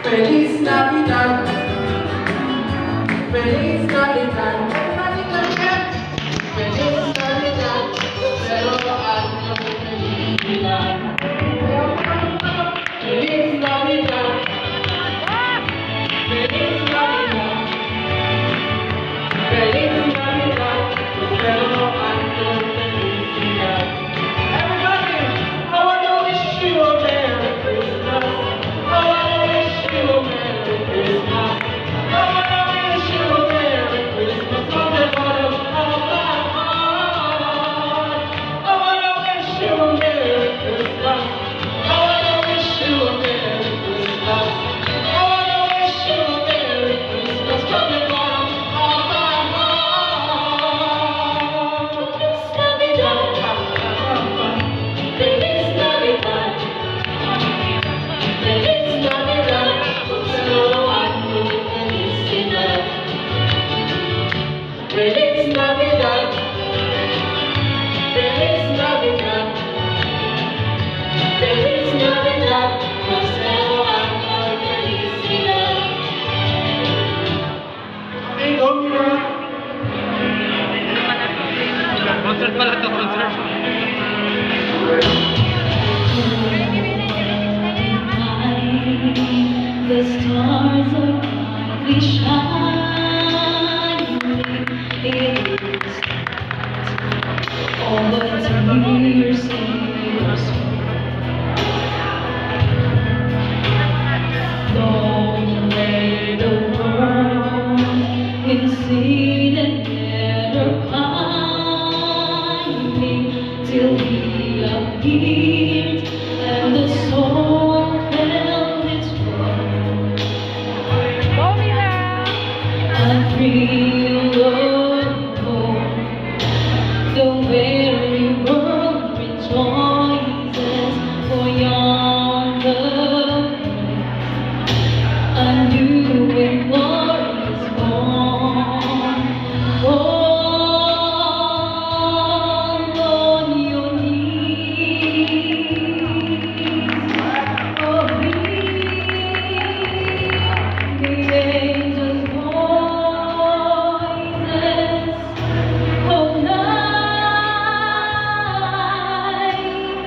Feliz Navidad, Feliz Navidad, Feliz Navidad, prospero año de felicidad. Feliz Navidad, Feliz Navidad, Feliz Navidad, prospero año de felicidad. Everybody, I wanna wish you a Merry Christmas. I wanna wish you a Merry Christmas. I wanna wish you a Merry Christmas from the bottom of my heart. I wanna wish you a Merry Christmas. I wanna wish you a Merry Christmas. I wanna wish you a Merry Christmas from the bottom of my heart. Feliz Navidad, Feliz Navidad, prospero año de felicidad. Feliz Navidad, Feliz Navidad, Feliz Navidad, prospero año de felicidad. Okay, go Mira. Concert pala to, concert. The stars are brightly shining. It's all the tears in your soul. Long lay the world in sin and never pining till he appeared and the soul felt its worth. And free alone, the very world rejoices, for yonder a new and glorious morn. Fall on your knees, oh, hear the angels' voices, oh, night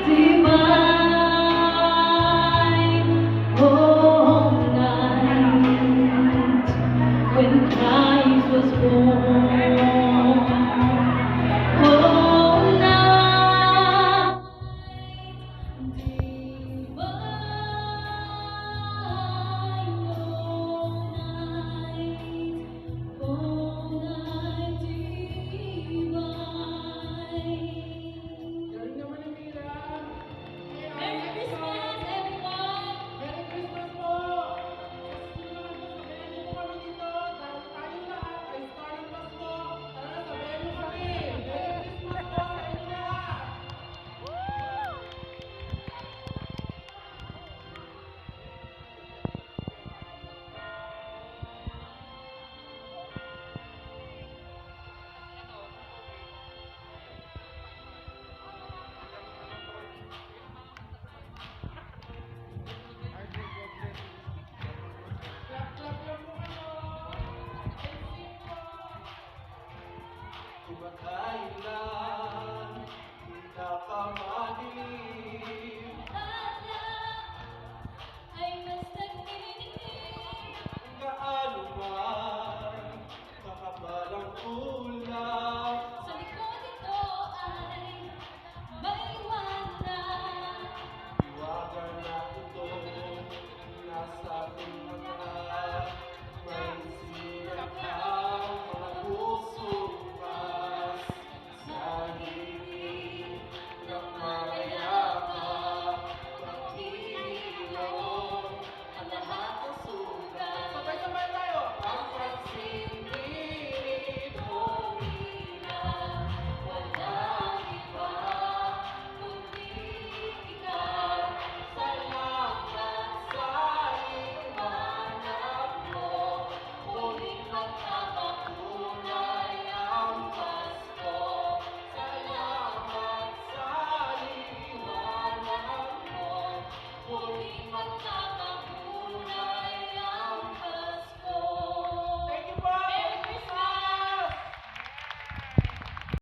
divine, oh, night when Christ was born, oh, night divine, oh, night divine. Galing naman ni Mira. Merry Christmas, everyone! Merry Christmas po! Sabihan niyo po kami dito dahil tayo lahat ay starting pass po. Tara, sabihan niyo kami. Merry Christmas po sa inyo lahat! Clap, clap lang po kayo. And sing po. Kumakailan, di ka pa madilim. Ay mas nagtitinig Gaano man kakapal ang ulap. sa likod ito ay may liwanag. Iwagan na ito, nasa ating mata. May sinakang mga pusong pas. Sa higit ng marayapa, pag-iilaw ang lahat ng sugat. Sabay-sabay tayo. Ang pagsinggit mo, Walang iba kundi ikaw. salamat sa liwanag mo. Muling magpapatunay ang Pasko. Salamat sa liwanag mo. Muling magpapatunay